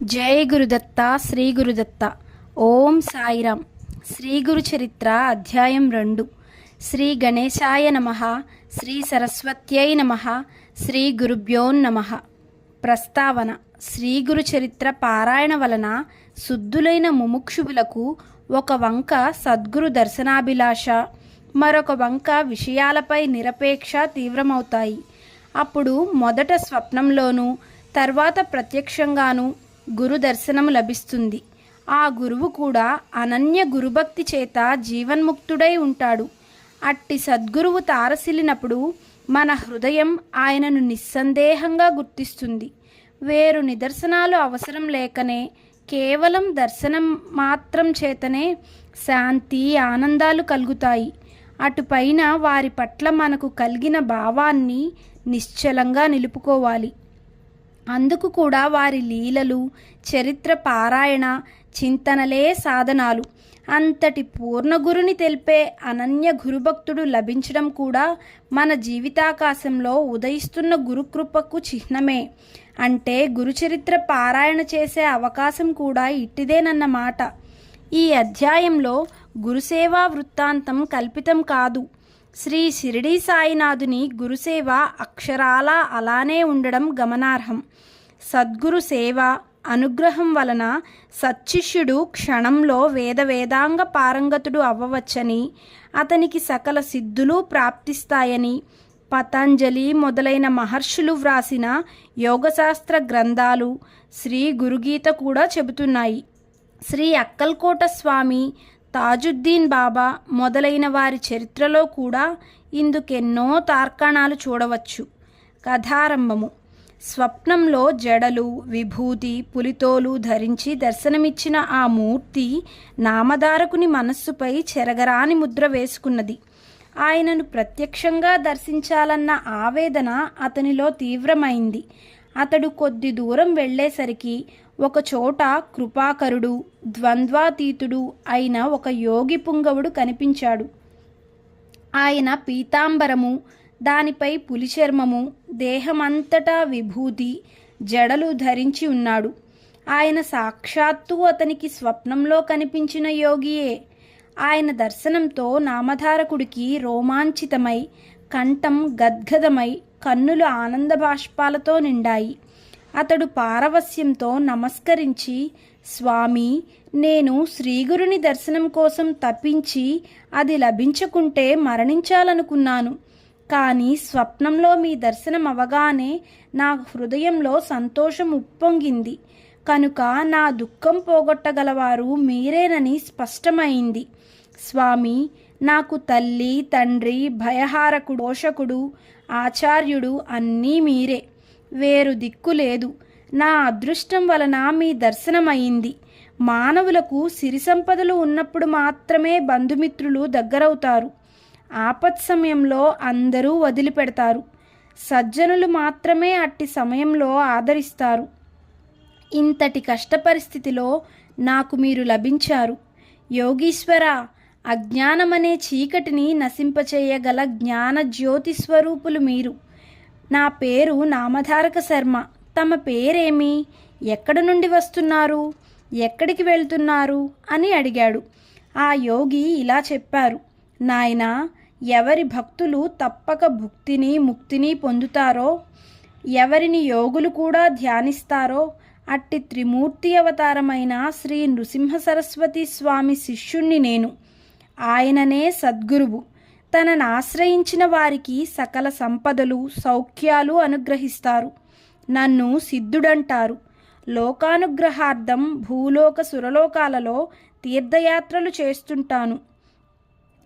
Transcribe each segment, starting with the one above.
జై గురుదత్త శ్రీ గురుదత్త. ఓం సాయిరాం. శ్రీ గురు చరిత్ర అధ్యాయం 2. శ్రీ గణేశాయ నమః. శ్రీ సరస్వత్యై నమః. శ్రీ గురుభ్యోన్నమః. ప్రస్తావన: శ్రీ గురు చరిత్ర పారాయణ వలన శుద్ధులైన ముముక్షువులకు ఒక వంక సద్గురు దర్శనాభిలాష, మరొక వంక విషయాలపై నిరపేక్ష తీవ్రమవుతాయి. అప్పుడు మొదట స్వప్నంలోనూ తర్వాత ప్రత్యక్షంగానూ గురు దర్శనము లభిస్తుంది. ఆ గురువు కూడా అనన్య గురుభక్తి చేత జీవన్ముక్తుడై ఉంటాడు. అట్టి సద్గురువు తారసిల్లినప్పుడు మన హృదయం ఆయనను నిస్సందేహంగా గుర్తిస్తుంది. వేరు నిదర్శనాలు అవసరం లేకనే కేవలం దర్శనం మాత్రం చేతనే శాంతి ఆనందాలు కలుగుతాయి. అటుపైన వారి పట్ల మనకు కలిగిన భావాన్ని నిశ్చలంగా నిలుపుకోవాలి. అందుకు కూడా వారి లీలలు, చరిత్ర పారాయణ, చింతనలే సాధనాలు. అంతటి పూర్ణగురుని తెలిపే అనన్య గురుభక్తుడు లభించడం కూడా మన జీవితాకాశంలో ఉదయిస్తున్న గురుకృపకు చిహ్నమే. అంటే గురుచరిత్ర పారాయణ చేసే అవకాశం కూడా ఇట్టిదేనన్నమాట. ఈ అధ్యాయంలో గురుసేవా వృత్తాంతం కల్పితం కాదు. శ్రీ షిరిడీ సాయినాథుని గురుసేవ అక్షరాలా అలానే ఉండడం గమనార్హం. సద్గురు సేవ అనుగ్రహం వలన సచ్చిష్యుడు క్షణంలో వేదాంగ పారంగతుడు అవ్వవచ్చని, అతనికి సకల సిద్ధులు ప్రాప్తిస్తాయని పతంజలి మొదలైన మహర్షులు వ్రాసిన యోగశాస్త్ర గ్రంథాలు, శ్రీ గురుగీత కూడా చెబుతున్నాయి. శ్రీ అక్కల్కోట స్వామి, తాజుద్దీన్ బాబా మొదలైన వారి చరిత్రలో కూడా ఇందుకెన్నో తార్కాణాలు చూడవచ్చు. కథారంభము: స్వప్నంలో జడలు, విభూతి, పులితోలు ధరించి దర్శనమిచ్చిన ఆ మూర్తి నామధారకుని మనస్సుపై చెరగరాని ముద్ర వేసుకున్నది. ఆయనను ప్రత్యక్షంగా దర్శించాలన్న ఆవేదన అతనిలో తీవ్రమైంది. అతడు కొద్ది దూరం వెళ్ళేసరికి ఒకచోట కృపాకరుడు, ద్వంద్వాతీతుడు అయిన ఒక యోగి పుంగవుడు కనిపించాడు. ఆయన పీతాంబరము, దానిపై పులిచర్మము, దేహమంతటా విభూతి, జడలు ధరించి ఉన్నాడు. ఆయన సాక్షాత్తు అతనికి స్వప్నంలో కనిపించిన యోగియే. ఆయన దర్శనంతో నామధారకుడికి రోమాంచితమై, కంఠం గద్గదమై, కన్నులు ఆనంద బాష్పాలతో నిండాయి. అతడు పారవస్యంతో నమస్కరించి, స్వామి, నేను శ్రీగురుని దర్శనం కోసం తప్పించి అది లభించకుంటే మరణించాలనుకున్నాను. కానీ స్వప్నంలో మీ దర్శనం అవగానే నా హృదయంలో సంతోషం ఉప్పొంగింది. కనుక నా దుఃఖం పోగొట్టగలవారు మీరేనని స్పష్టమైంది. స్వామి, నాకు తల్లి, తండ్రి, భయహారకుడు, పోషకుడు, ఆచార్యుడు అన్నీ మీరే. వేరు దిక్కు లేదు. నా అదృష్టం వలన మీ దర్శనమైంది. మానవులకు సిరి సంపదలు ఉన్నప్పుడు మాత్రమే బంధుమిత్రులు దగ్గరవుతారు. ఆపత్ సమయంలో అందరూ వదిలిపెడతారు. సజ్జనులు మాత్రమే అట్టి సమయంలో ఆదరిస్తారు. ఇంతటి కష్ట పరిస్థితిలో నాకు మీరు లభించారు. యోగీశ్వర, అజ్ఞానమనే చీకటిని నశింపచేయగల జ్ఞాన జ్యోతి స్వరూపులు మీరు. నా పేరు నామధారక శర్మ. తమ పేరేమి? ఎక్కడ నుండి వస్తున్నారు? ఎక్కడికి వెళ్తున్నారు అని అడిగాడు. ఆ యోగి ఇలా చెప్పారు: నాయనా, ఎవరి భక్తులు తప్పక భుక్తిని ముక్తిని పొందుతారో, ఎవరిని యోగులు కూడా ధ్యానిస్తారో అట్టి త్రిమూర్తి అవతారమైన శ్రీ నృసింహ సరస్వతి స్వామి శిష్యుణ్ణి నేను. ఆయననే సద్గురువు. తనను ఆశ్రయించిన వారికి సకల సంపదలు, సౌఖ్యాలు అనుగ్రహిస్తారు. నన్ను సిద్ధుడంటారు. లోకానుగ్రహార్థం భూలోక సురలోకాలలో తీర్థయాత్రలు చేస్తుంటాను.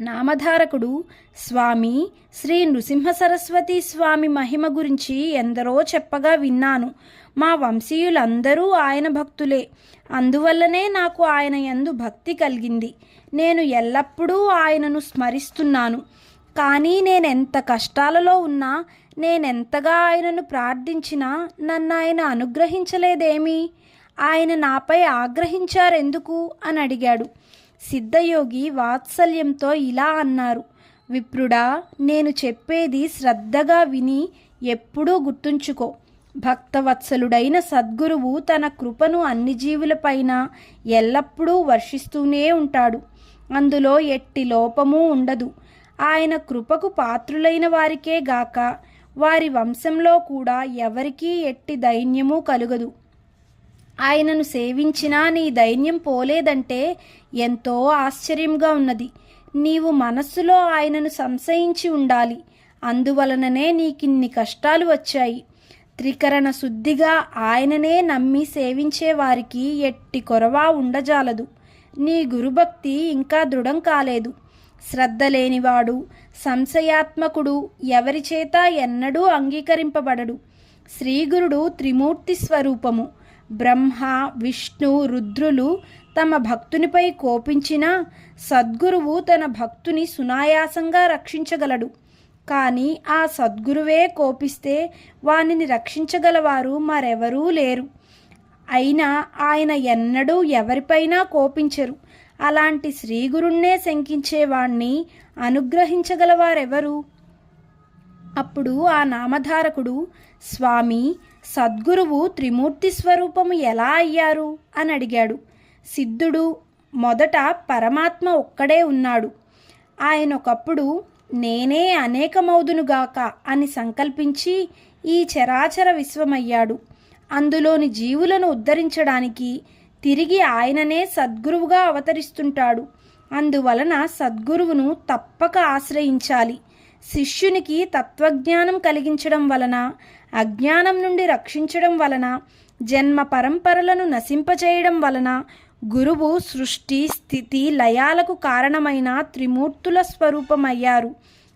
నామధారకుడు: స్వామి, శ్రీ నృసింహ సరస్వతి స్వామి మహిమ గురించి ఎందరో చెప్పగా విన్నాను. మా వంశీయులందరూ ఆయన భక్తులే. అందువల్లనే నాకు ఆయన యందు భక్తి కలిగింది. నేను ఎల్లప్పుడూ ఆయనను స్మరిస్తున్నాను. కానీ నేనెంత కష్టాలలో ఉన్నా, నేనెంతగా ఆయనను ప్రార్థించినా నన్ను ఆయన అనుగ్రహించలేదేమీ? ఆయన నాపై ఆగ్రహించారెందుకు అని అడిగాడు. సిద్ధయోగి వాత్సల్యంతో ఇలా అన్నారు: విప్రుడా, నేను చెప్పేది శ్రద్ధగా విని ఎప్పుడూ గుర్తుంచుకో. భక్తవత్సలుడైన సద్గురువు తన కృపను అన్ని జీవులపైన ఎల్లప్పుడూ వర్షిస్తూనే ఉంటాడు. అందులో ఎట్టి లోపమూ ఉండదు. ఆయన కృపకు పాత్రులైన వారికే గాక వారి వంశంలో కూడా ఎవరికీ ఎట్టి దైన్యమూ కలుగదు. ఆయనను సేవించినా నీ దైన్యం పోలేదంటే ఎంతో ఆశ్చర్యంగా ఉన్నది. నీవు మనస్సులో ఆయనను సంశయించి ఉండాలి. అందువలననే నీకిన్ని కష్టాలు వచ్చాయి. త్రికరణ శుద్ధిగా ఆయననే నమ్మి సేవించే వారికి ఎట్టి కొరవా ఉండజాలదు. నీ గురుభక్తి ఇంకా దృఢం కాలేదు. శ్రద్ధ లేనివాడు, సంశయాత్మకుడు ఎవరి చేత ఎన్నడూ అంగీకరింపబడడు. శ్రీగురుడు త్రిమూర్తి స్వరూపము. బ్రహ్మ, విష్ణు, రుద్రులు తమ భక్తునిపై కోపించినా సద్గురువు తన భక్తుని సునాయాసంగా రక్షించగలడు. కానీ ఆ సద్గురువే కోపిస్తే వానిని రక్షించగలవారు మరెవరూ లేరు. అయినా ఆయన ఎన్నడూ ఎవరిపైనా కోపించరు. అలాంటి శ్రీగురుణ్ణే శంకించేవాణ్ణి అనుగ్రహించగలవారెవరు? అప్పుడు ఆ నామధారకుడు, స్వామి, సద్గురువు త్రిమూర్తి స్వరూపము ఎలా అయ్యారు అని అడిగాడు. సిద్ధుడు, మొదట పరమాత్మ ఒక్కడే ఉన్నాడు. ఆయన ఒకప్పుడు నేనే అనేకమౌదునుగాక అని సంకల్పించి ఈ చరాచర విశ్వమయ్యాడు. అందులోని జీవులను ఉద్ధరించడానికి తిరిగి ఆయననే సద్గురువుగా అవతరిస్తుంటాడు. అందువలన సద్గురువును తప్పక ఆశ్రయించాలి. శిష్యునికి తత్వజ్ఞానం కలిగించడం వలన, అజ్ఞానం నుండి రక్షించడం వలన, జన్మ పరంపరలను నశింపచేయడం వలన గురువు సృష్టి, స్థితి, లయాలకు కారణమైన త్రిమూర్తుల స్వరూపమయ్యారు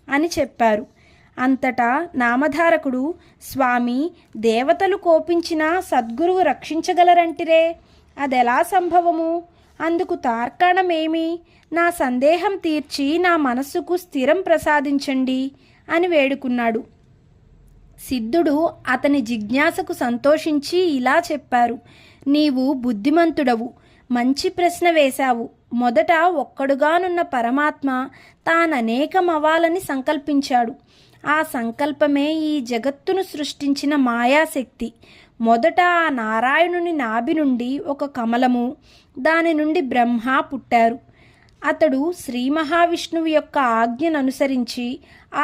అని చెప్పారు. అంతటా నామధారకుడు, స్వామి, దేవతలు కోపించినా సద్గురువు రక్షించగలరంటిరే, అదెలా సంభవము? అందుకు తార్కాణమేమి? నా సందేహం తీర్చి నా మనస్సుకు స్థిరం ప్రసాదించండి అని వేడుకున్నాడు. సిద్ధుడు అతని జిజ్ఞాసకు సంతోషించి ఇలా చెప్పారు. నీవు బుద్ధిమంతుడవు. మంచి ప్రశ్న వేశావు. మొదట ఒక్కడుగానున్న పరమాత్మ తాననేకమవ్వాలని సంకల్పించాడు. ఆ సంకల్పమే ఈ జగత్తును సృష్టించిన మాయాశక్తి. మొదట ఆ నారాయణుని నాభి నుండి ఒక కమలము, దాని నుండి బ్రహ్మ పుట్టారు. అతడు శ్రీ మహావిష్ణువు యొక్క ఆజ్ఞను అనుసరించి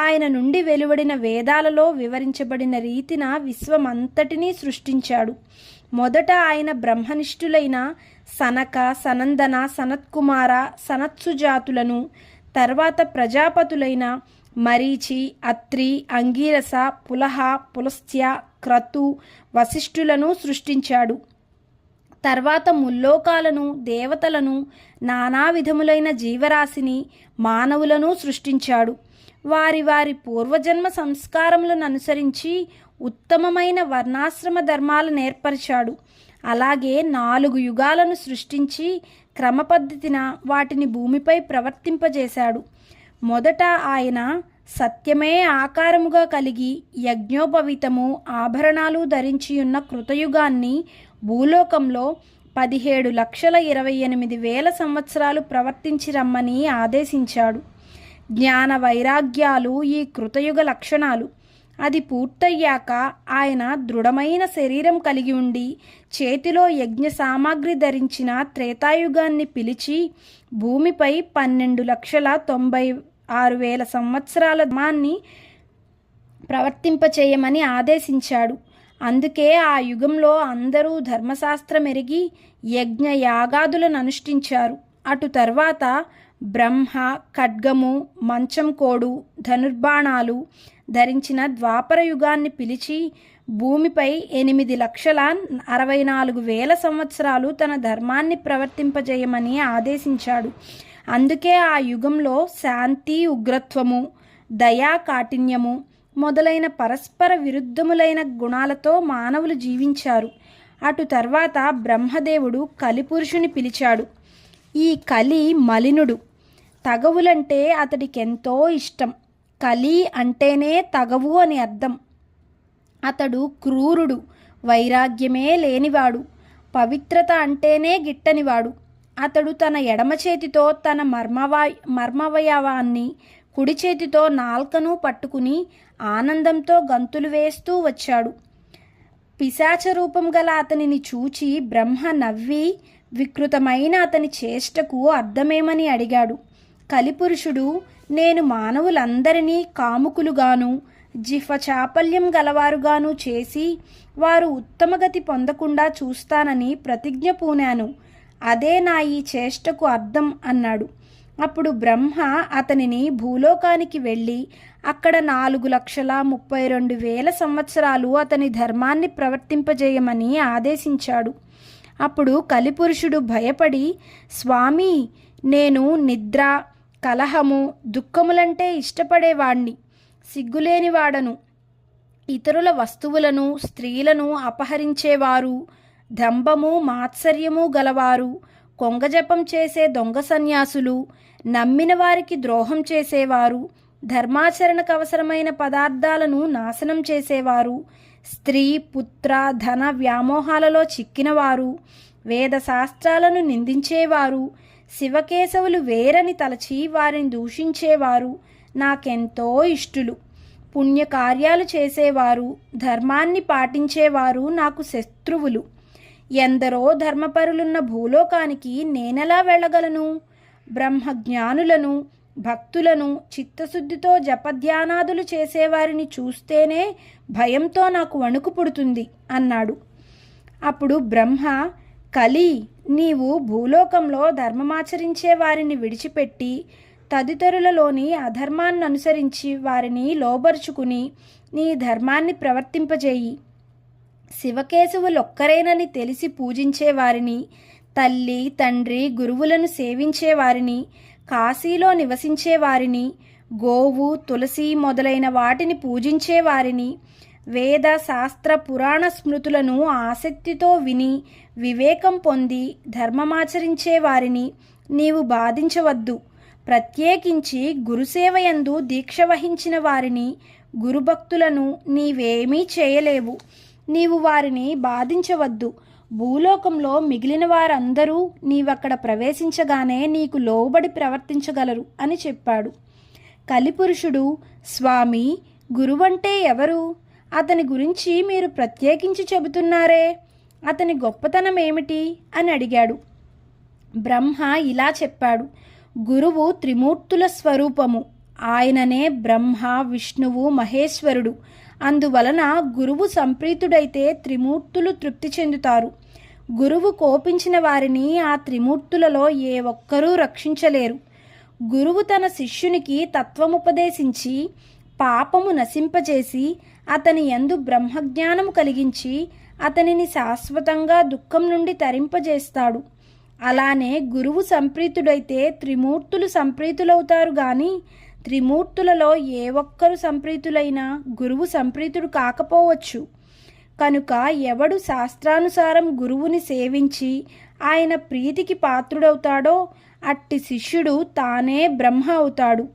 ఆయన నుండి వెలువడిన వేదాలలో వివరించబడిన రీతిన విశ్వమంతటినీ సృష్టించాడు. మొదట ఆయన బ్రహ్మనిష్ఠులైన సనక, సనందన, సనత్కుమార, సనత్సుజాతులను, తర్వాత ప్రజాపతులైన మరీచి, అత్రి, అంగీరస, పులహ, పులస్త్య, క్రతు, వశిష్ఠులను సృష్టించాడు. తర్వాత ముల్లోకాలను, దేవతలను, నానా విధములైన జీవరాశిని, మానవులను సృష్టించాడు. వారి వారి పూర్వజన్మ సంస్కారములను అనుసరించి ఉత్తమమైన వర్ణాశ్రమ ధర్మాలను ఏర్పరిచాడు. అలాగే 4 యుగాలను సృష్టించి క్రమపద్ధతిన వాటిని భూమిపై ప్రవర్తింపజేశాడు. మొదట ఆయన సత్యమే ఆకారముగా కలిగి యజ్ఞోపవీతము, ఆభరణాలు ధరించియున్న కృతయుగాన్ని భూలోకంలో 17,28,000 సంవత్సరాలు ప్రవర్తించి రమ్మని ఆదేశించాడు. జ్ఞాన వైరాగ్యాలు ఈ కృతయుగ లక్షణాలు. అది పూర్తయ్యాక ఆయన దృఢమైన శరీరం కలిగి ఉండి చేతిలో యజ్ఞ సామాగ్రి ధరించిన త్రేతాయుగాన్ని పిలిచి భూమిపై 12,96,000 సంవత్సరాల ధర్మాన్ని ప్రవర్తింపచేయమని ఆదేశించాడు. అందుకే ఆ యుగంలో అందరూ ధర్మశాస్త్రం ఎరిగి యజ్ఞ యాగాదులను అనుష్ఠించారు. అటు తర్వాత బ్రహ్మ ఖడ్గము, మంచం కోడు, ధనుర్బాణాలు ధరించిన ద్వాపర యుగాన్ని పిలిచి భూమిపై 8,64,000 సంవత్సరాలు తన ధర్మాన్ని ప్రవర్తింపజేయమని ఆదేశించాడు. అందుకే ఆ యుగంలో శాంతి, ఉగ్రత్వము, దయా, కాఠిన్యము మొదలైన పరస్పర విరుద్ధములైన గుణాలతో మానవులు జీవించారు. అటు తర్వాత బ్రహ్మదేవుడు కలిపురుషుని పిలిచాడు. ఈ కలి మలినుడు. తగవులంటే అతడికెంతో ఇష్టం. కలి అంటేనే తగవు అని అర్థం. అతడు క్రూరుడు, వైరాగ్యమే లేనివాడు, పవిత్రత అంటేనే గిట్టనివాడు. అతడు తన ఎడమ చేతితో తన మర్మవయవాన్ని, కుడి చేతితో నాల్కను పట్టుకుని ఆనందంతో గంతులు వేస్తూ వచ్చాడు. పిశాచ రూపం గల అతనిని చూచి బ్రహ్మ నవ్వి వికృతమైన అతని చేష్టకు అర్థమేమని అడిగాడు. కలిపురుషుడు, నేను మానవులందరినీ కాముకులుగాను జిహ్వ చాపల్యం గలవారుగాను చేసి వారు ఉత్తమగతి పొందకుండా చూస్తానని ప్రతిజ్ఞ పూనాను. అదే నా ఈ చేష్టకు అర్థం అన్నాడు. అప్పుడు బ్రహ్మ అతనిని భూలోకానికి వెళ్ళి అక్కడ 4,32,000 సంవత్సరాలు అతని ధర్మాన్ని ప్రవర్తింపజేయమని ఆదేశించాడు. అప్పుడు కలిపురుషుడు భయపడి, స్వామి, నేను నిద్ర, కలహము, దుఃఖములంటే ఇష్టపడేవాణ్ణి, సిగ్గులేనివాడను, ఇతరుల వస్తువులను స్త్రీలను అపహరించేవారు, దంభము మాత్సర్యము గలవారు, కొంగజపం చేసే దొంగ సన్యాసులు, నమ్మిన వారికి ద్రోహం చేసేవారు, ధర్మాచరణకు అవసరమైన పదార్థాలను నాశనం చేసేవారు, స్త్రీ పుత్ర ధన వ్యామోహాలలో చిక్కినవారు, వేదశాస్త్రాలను నిందించేవారు, శివకేశవులు వేరని తలచి వారిని దూషించేవారు నాకెంతో ఇష్టులు. పుణ్యకార్యాలు చేసేవారు, ధర్మాన్ని పాటించేవారు నాకు శత్రువులు. ఎందరో ధర్మపరులున్న భూలోకానికి నేనెలా వెళ్ళగలను? బ్రహ్మజ్ఞానులను, భక్తులను, చిత్తశుద్ధితో జపధ్యానాదులు చేసేవారిని చూస్తేనే భయంతో నాకు వణుకు పుడుతుంది అన్నాడు. అప్పుడు బ్రహ్మ, కలి, నీవు భూలోకంలో ధర్మమాచరించే వారిని విడిచిపెట్టి తదితరులలోని అధర్మాన్ని అనుసరించి వారిని లోబరుచుకుని నీ ధర్మాన్ని ప్రవర్తింపజేయి. శివకేశవులొక్కరేనని తెలిసి పూజించేవారిని, తల్లి తండ్రి గురువులను సేవించేవారిని, కాశీలో నివసించేవారిని, గోవు తులసి మొదలైన వాటిని పూజించేవారిని, వేద శాస్త్ర పురాణ స్మృతులను ఆసక్తితో విని వివేకం పొంది ధర్మమాచరించేవారిని నీవు బాధించవద్దు. ప్రత్యేకించి గురుసేవయందు దీక్ష వహించిన వారిని, గురుభక్తులను నీవేమీ చేయలేవు. నీవు వారిని బాధించవద్దు. భూలోకంలో మిగిలిన వారందరూ నీవక్కడ ప్రవేశించగానే నీకు లోబడి ప్రవర్తించగలరు అని చెప్పాడు. కలిపురుషుడు, స్వామి, గురువంటే ఎవరు? అతని గురించి మీరు ప్రత్యేకించి చెబుతున్నారే, అతని గొప్పతనం ఏమిటి అని అడిగాడు. బ్రహ్మ ఇలా చెప్పాడు. గురువు త్రిమూర్తుల స్వరూపము. ఆయననే బ్రహ్మ, విష్ణువు, మహేశ్వరుడు. అందువలన గురువు సంప్రీతుడైతే త్రిమూర్తులు తృప్తి చెందుతారు. గురువు కోపించిన వారిని ఆ త్రిమూర్తులలో ఏ ఒక్కరూ రక్షించలేరు. గురువు తన శిష్యునికి తత్వముపదేశించి పాపము నశింపజేసి అతని యందు బ్రహ్మజ్ఞానము కలిగించి అతనిని శాశ్వతంగా దుఃఖం నుండి తరింపజేస్తాడు. అలానే గురువు సంప్రీతుడైతే త్రిమూర్తులు సంప్రీతులవుతారు గాని త్రిమూర్తులలో ఏ ఒక్కరు సంప్రీతులైనా గురువు సంప్రీతుడు కాకపోవచ్చు. కనుక ఎవడు శాస్త్రానుసారం గురువుని సేవించి ఆయన ప్రీతికి పాత్రుడవుతాడో అట్టి శిష్యుడు తానే బ్రహ్మ అవుతాడు.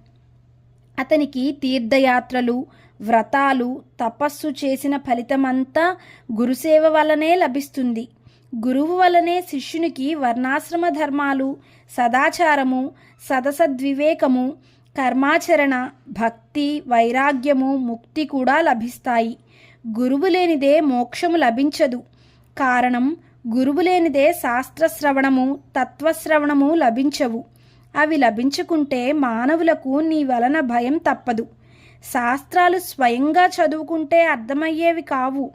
అతనికి తీర్థయాత్రలు, వ్రతాలు, తపస్సు చేసిన ఫలితమంతా గురుసేవ వల్లనే లభిస్తుంది. గురువు వలనే శిష్యునికి వర్ణాశ్రమ ధర్మాలు, సదాచారము, సదసద్వివేకము, కర్మాచరణ, భక్తి, వైరాగ్యము, ముక్తి కూడా లభిస్తాయి. గురువు లేనిదే మోక్షము లభించదు. కారణం, గురువు లేనిదే శాస్త్రశ్రవణము, తత్వశ్రవణము లభించవు. అవి లభించుకుంటే మానవులకు నీ వలన భయం తప్పదు. శాస్త్రాలు స్వయంగా చదువుకుంటే అర్థమయ్యేవి కావు.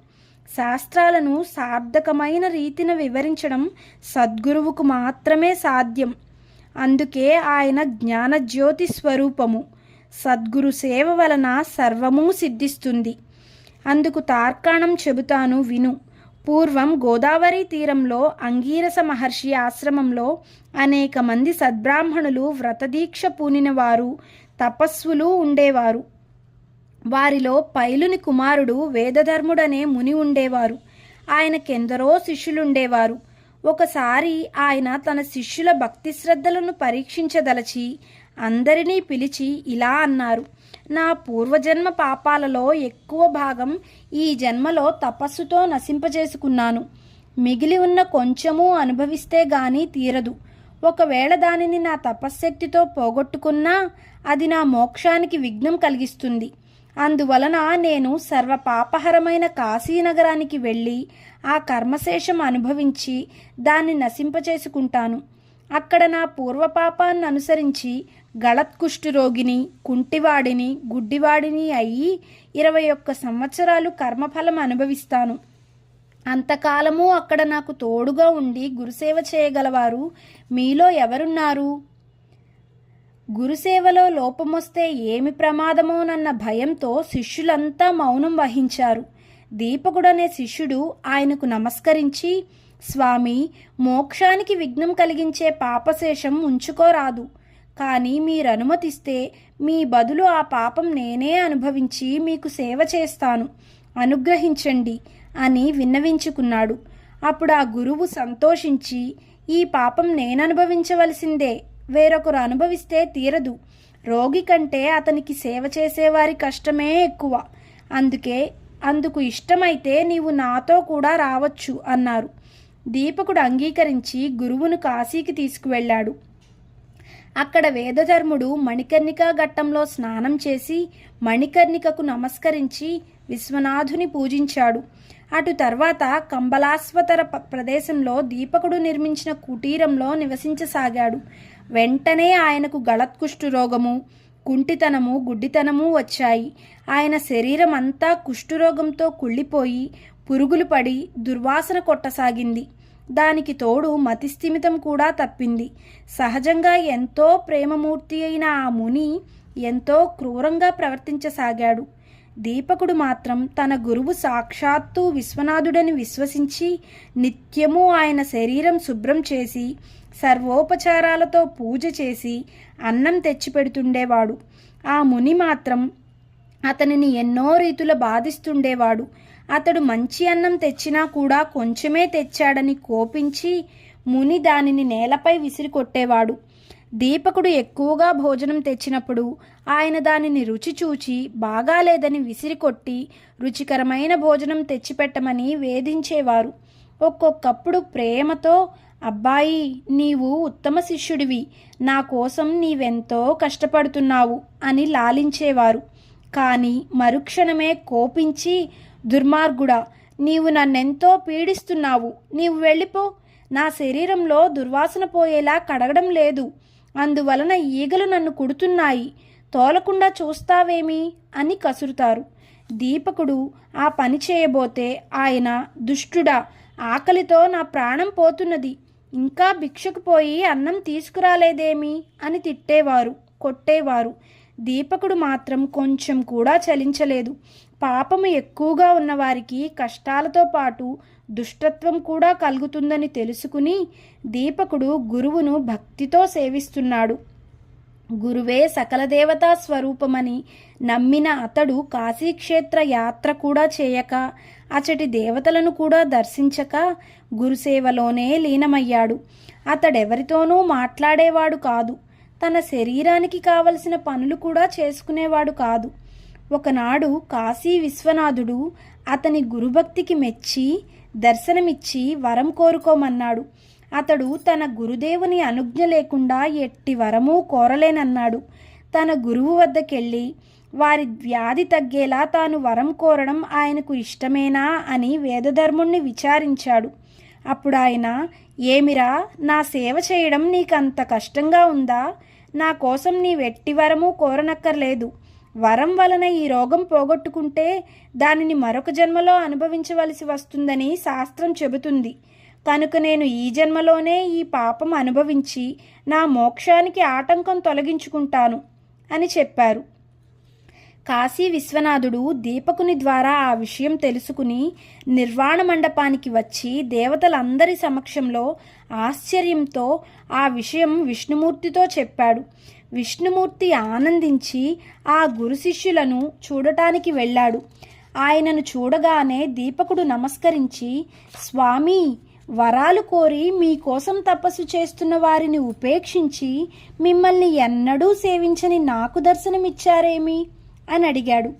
శాస్త్రాలను సార్థకమైన రీతిన వివరించడం సద్గురువుకు మాత్రమే సాధ్యం. అందుకే ఆయన జ్ఞానజ్యోతి స్వరూపము. సద్గురు సేవ వలన సర్వము సిద్ధిస్తుంది. అందుకు తార్కాణం చెబుతాను విను. పూర్వం గోదావరి తీరంలో అంగీరస మహర్షి ఆశ్రమంలో అనేక మంది సద్బ్రాహ్మణులు, వ్రతదీక్ష పూనినవారు, తపస్సులు ఉండేవారు. వారిలో పైలుని కుమారుడు వేదధర్ముడనే ముని ఉండేవారు. ఆయనకెందరో శిష్యులుండేవారు. ఒకసారి ఆయన తన శిష్యుల భక్తి శ్రద్ధలను పరీక్షించదలచి అందరినీ పిలిచి ఇలా అన్నారు. నా పూర్వజన్మ పాపాలలో ఎక్కువ భాగం ఈ జన్మలో తపస్సుతో నశింపజేసుకున్నాను. మిగిలి ఉన్న కొంచెము అనుభవిస్తే గాని తీరదు. ఒకవేళ దానిని నా తపశ్శక్తితో పోగొట్టుకున్నా అది నా మోక్షానికి విఘ్నం కలిగిస్తుంది. అందువలన నేను సర్వపాపహరమైన కాశీనగరానికి వెళ్ళి ఆ కర్మశేషం అనుభవించి దాన్ని నశింపచేసుకుంటాను. అక్కడ నా పూర్వపాపాన్ని అనుసరించి గళత్కుష్ఠరోగిని, కుంటివాడిని, గుడ్డివాడిని అయ్యి 21 సంవత్సరాలు కర్మఫలం అనుభవిస్తాను. అంతకాలము అక్కడ నాకు తోడుగా ఉండి గురుసేవ చేయగలవారు మీలో ఎవరున్నారు? గురుసేవలో లోపమొస్తే ఏమి ప్రమాదమోనన్న భయంతో శిష్యులంతా మౌనం వహించారు. దీపకుడనే శిష్యుడు ఆయనకు నమస్కరించి, స్వామి, మోక్షానికి విఘ్నం కలిగించే పాపశేషం ఉంచుకోరాదు. కానీ మీరనుమతిస్తే మీ బదులు ఆ పాపం నేనే అనుభవించి మీకు సేవ చేస్తాను, అనుగ్రహించండి అని విన్నవించుకున్నాడు. అప్పుడు ఆ గురువు సంతోషించి, ఈ పాపం నేననుభవించవలసిందే, వేరొకరు అనుభవిస్తే తీరదు. రోగి కంటే అతనికి సేవ చేసేవారి కష్టమే ఎక్కువ. అందుకు ఇష్టమైతే నీవు నాతో కూడా రావచ్చు అన్నారు. దీపకుడు అంగీకరించి గురువును కాశీకి తీసుకువెళ్ళాడు. అక్కడ వేదధర్ముడు మణికర్ణికా ఘట్టంలో స్నానం చేసి మణికర్ణికకు నమస్కరించి విశ్వనాథుని పూజించాడు. అటు తర్వాత కంబలాశ్వతర ప్రదేశంలో దీపకుడు నిర్మించిన కుటీరంలో నివసించసాగాడు. వెంటనే ఆయనకు గళత్కుష్ఠరోగము, కుంటితనము, గుడ్డితనము వచ్చాయి. ఆయన శరీరం అంతా కుష్ఠరోగంతో కుళ్ళిపోయి పురుగులు పడి దుర్వాసన కొట్టసాగింది. దానికి తోడు మతిస్థిమితం కూడా తప్పింది. సహజంగా ఎంతో ప్రేమమూర్తి అయిన ఆ ముని ఎంతో క్రూరంగా ప్రవర్తించసాగాడు. దీపకుడు మాత్రం తన గురువు సాక్షాత్తు విశ్వనాథుడని విశ్వసించి నిత్యము ఆయన శరీరం శుభ్రం చేసి సర్వోపచారాలతో పూజ చేసి అన్నం తెచ్చిపెడుతుండేవాడు. ఆ ముని మాత్రం అతనిని ఎన్నో రీతుల బాధిస్తుండేవాడు. అతడు మంచి అన్నం తెచ్చినా కూడా కొంచెమే తెచ్చాడని కోపించి ముని దానిని నేలపై విసిరికొట్టేవాడు. దీపకుడు ఎక్కువగా భోజనం తెచ్చినప్పుడు ఆయన దానిని రుచి చూచి బాగాలేదని విసిరికొట్టి రుచికరమైన భోజనం తెచ్చిపెట్టమని వేధించేవారు. ఒక్కొక్కప్పుడు ప్రేమతో, అబ్బాయి, నీవు ఉత్తమ శిష్యుడివి, నా కోసం నీవెంతో కష్టపడుతున్నావు అని లాలించేవారు. కానీ మరుక్షణమే కోపించి, దుర్మార్గుడా, నీవు నన్నెంతో పీడిస్తున్నావు, నీవు వెళ్ళిపో, నా శరీరంలో దుర్వాసన పోయేలా కడగడం లేదు, అందువలన ఈగలు నన్ను కుడుతున్నాయి, తోలకుండా చూస్తావేమి అని కసురుతారు. దీపకుడు ఆ పని చేయబోతే ఆయన, దుష్టుడా, ఆకలితో నా ప్రాణం పోతున్నది, ఇంకా భిక్షకు పోయి అన్నం తీసుకురాలేదేమి అని తిట్టేవారు, కొట్టేవారు. దీపకుడు మాత్రం కొంచెం కూడా చలించలేదు. పాపము ఎక్కువగా ఉన్నవారికి కష్టాలతో పాటు దుష్టత్వం కూడా కలుగుతుందని తెలుసుకుని దీపకుడు గురువును భక్తితో సేవిస్తున్నాడు. గురువే సకల దేవతా స్వరూపమని నమ్మిన అతడు కాశీక్షేత్ర యాత్ర కూడా చేయక, అచటి దేవతలను కూడా దర్శించక గురుసేవలోనే లీనమయ్యాడు. అతడెవరితోనూ మాట్లాడేవాడు కాదు. తన శరీరానికి కావలసిన పనులు కూడా చేసుకునేవాడు కాదు. ఒకనాడు కాశీ విశ్వనాథుడు అతని గురుభక్తికి మెచ్చి దర్శనమిచ్చి వరం కోరుకోమన్నాడు. అతడు తన గురుదేవుని అనుజ్ఞ లేకుండా ఎట్టి వరమూ కోరలేనన్నాడు. తన గురువు వద్దకెళ్ళి వారి వ్యాధి తగ్గేలా తాను వరం కోరడం ఆయనకు ఇష్టమేనా అని వేదధర్ముణ్ణి విచారించాడు. అప్పుడు ఆయన, ఏమిరా, నా సేవ చేయడం నీకంత కష్టంగా ఉందా? నా కోసం నీవెట్టి వరమూ కోరనక్కర్లేదు. వరం వలన ఈ రోగం పోగొట్టుకుంటే దానిని మరొక జన్మలో అనుభవించవలసి వస్తుందని శాస్త్రం చెబుతుంది. కనుక నేను ఈ జన్మలోనే ఈ పాపం అనుభవించి నా మోక్షానికి ఆటంకం తొలగించుకుంటాను అని చెప్పారు. కాశీ విశ్వనాథుడు దీపకుని ద్వారా ఆ విషయం తెలుసుకుని నిర్వాణ మండపానికి వచ్చి దేవతలందరి సమక్షంలో ఆశ్చర్యంతో ఆ విషయం విష్ణుమూర్తితో చెప్పాడు. విష్ణుమూర్తి ఆనందించి ఆ గురు శిష్యులను చూడటానికి వెళ్ళాడు. ఆయనను చూడగానే దీపకుడు నమస్కరించి, స్వామి, వరాలు కోరి మీకోసం తపస్సు చేస్తున్న వారిని ఉపేక్షించి మిమ్మల్ని ఎన్నడూ సేవించని నాకు దర్శనమిచ్చారేమి అని అడిగాడు.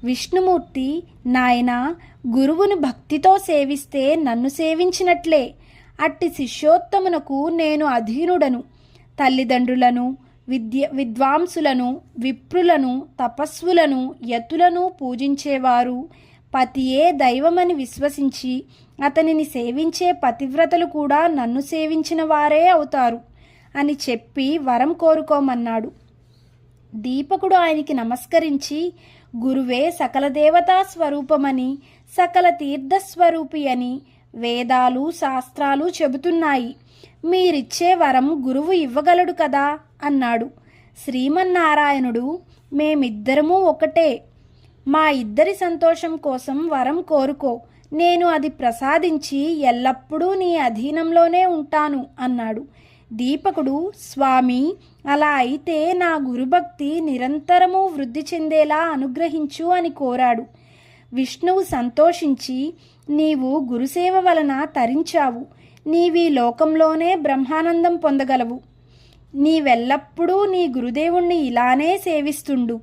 విష్ణుమూర్తి, నాయనా, గురువును భక్తితో సేవిస్తే నన్ను సేవించినట్లే. అట్టి శిష్యోత్తమునకు నేను అధీనుడను. తల్లిదండ్రులను, విద్వాంసులను, విప్రులను, తపస్వులను, యతులను పూజించేవారు, పతియే దైవమని విశ్వసించి అతనిని సేవించే పతివ్రతలు కూడా నన్ను సేవించిన వారే అవుతారు అని చెప్పి వరం కోరుకోమన్నాడు. దీపకుడు ఆయనకి నమస్కరించి, గురువే సకల దేవతా స్వరూపమని, సకల తీర్థస్వరూపి అని వేదాలు శాస్త్రాలు చెబుతున్నాయి. మీరిచ్చే వరం గురువు ఇవ్వగలడు కదా అన్నాడు. శ్రీమన్నారాయణుడు, మేమిద్దరము ఒకటే. మా ఇద్దరి సంతోషం కోసం వరం కోరుకో, నేను అది ప్రసాదించి ఎల్లప్పుడూ నీ అధీనంలోనే ఉంటాను అన్నాడు. దీపకుడు, స్వామి అలా అయితే నా గురుభక్తి నిరంతరము వృద్ధి చెందేలా అనుగ్రహించు అని కోరాడు. విష్ణువు సంతోషించి, నీవు గురుసేవ వలన తరించావు, నీవీ లోకంలోనే బ్రహ్మానందం పొందగలవు. నీవెల్లప్పుడూ నీ గురుదేవుణ్ణి ఇలానే సేవిస్తుండు.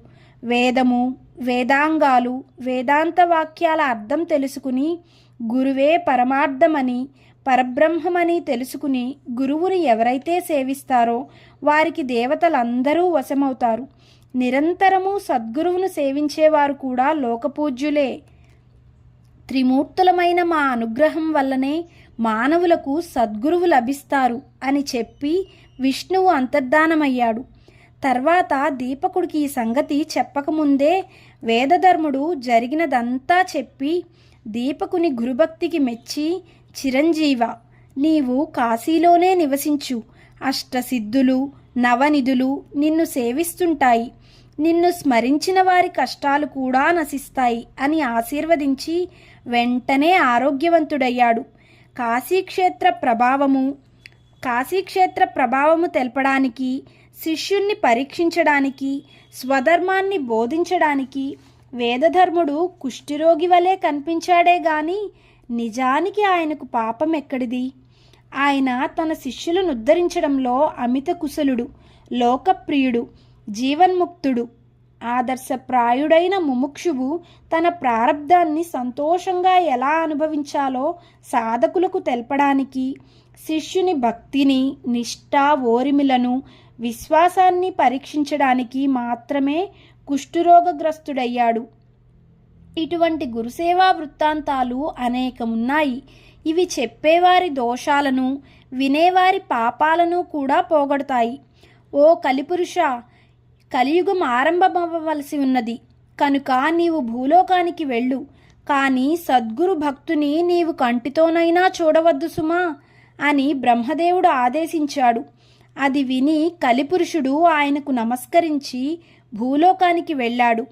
వేదము, వేదాంగాలు, వేదాంత వాక్యాల అర్థం తెలుసుకుని గురువే పరమార్థమని, పరబ్రహ్మమని తెలుసుకుని గురువుని ఎవరైతే సేవిస్తారో వారికి దేవతలందరూ వశమవుతారు. నిరంతరము సద్గురువును సేవించేవారు కూడా లోకపూజ్యులే. త్రిమూర్తులమైన మా అనుగ్రహం వల్లనే మానవులకు సద్గురువు లభిస్తారు అని చెప్పి విష్ణువు అంతర్ధానమయ్యాడు. తర్వాత దీపకుడికి ఈ సంగతి చెప్పకముందే వేదధర్ముడు జరిగినదంతా చెప్పి దీపకుని గురుభక్తికి మెచ్చి, చిరంజీవ, నీవు కాశీలోనే నివసించు, అష్టసిద్ధులు, నవనిధులు నిన్ను సేవిస్తుంటాయి, నిన్ను స్మరించిన వారి కష్టాలు కూడా నశిస్తాయి అని ఆశీర్వదించి వెంటనే ఆరోగ్యవంతుడయ్యాడు. కాశీక్షేత్ర ప్రభావము తెలపడానికి, శిష్యుణ్ణి పరీక్షించడానికి, స్వధర్మాన్ని బోధించడానికి వేదధర్ముడు కుష్ఠిరోగి వలె కనిపించాడే గాని నిజానికి ఆయనకు పాపం ఎక్కడిది? ఆయన తన శిష్యులను ఉద్ధరించడంలో అమిత కుశలుడు, లోకప్రియుడు, జీవన్ముక్తుడు. ఆదర్శప్రాయుడైన ముముక్షువు తన ప్రారబ్ధాన్ని సంతోషంగా ఎలా అనుభవించాలో సాధకులకు తెలపడానికి, శిష్యుని భక్తిని, నిష్ఠ, ఓరిమిలను, విశ్వాసాన్ని పరీక్షించడానికి మాత్రమే కుష్ఠరోగగ్రస్తుడయ్యాడు. ఇటువంటి గురుసేవా వృత్తాంతాలు అనేకమున్నాయి. ఇవి చెప్పేవారి దోషాలను, వినేవారి పాపాలను కూడా పోగొడతాయి. ఓ కలిపురుష, కలియుగం ఆరంభమవ్వవలసి ఉన్నది కనుక నీవు భూలోకానికి వెళ్ళు, కానీ సద్గురు భక్తుని నీవు కంటితోనైనా చూడవద్దు సుమా అని బ్రహ్మదేవుడు ఆదేశించాడు. అది విని కలిపురుషుడు ఆయనకు నమస్కరించి భూలోకానికి వెళ్ళాడు.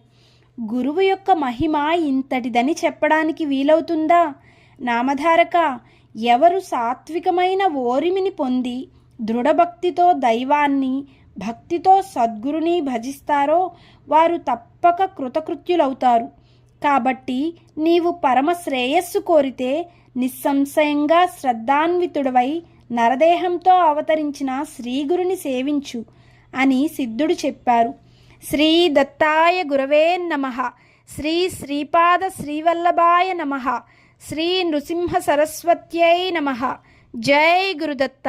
గురువు యొక్క మహిమ ఇంతటిదని చెప్పడానికి వీలవుతుందా? నామధారక, ఎవరు సాత్వికమైన ఓరిమిని పొంది దృఢభక్తితో దైవాన్ని, భక్తితో సద్గురుని భజిస్తారో వారు తప్పక కృతకృత్యులవుతారు. కాబట్టి నీవు పరమ శ్రేయస్సు కోరితే నిస్సంశయంగా శ్రద్ధాన్వితుడవై నరదేహంతో అవతరించిన శ్రీగురుని సేవించు అని సిద్ధుడు చెప్పారు. శ్రీ దత్తాయ గురవే నమః. శ్రీ శ్రీపాద శ్రీవల్లభాయ నమః. శ్రీ నృసింహ సరస్వత్యై నమః. జై గురుదత్త.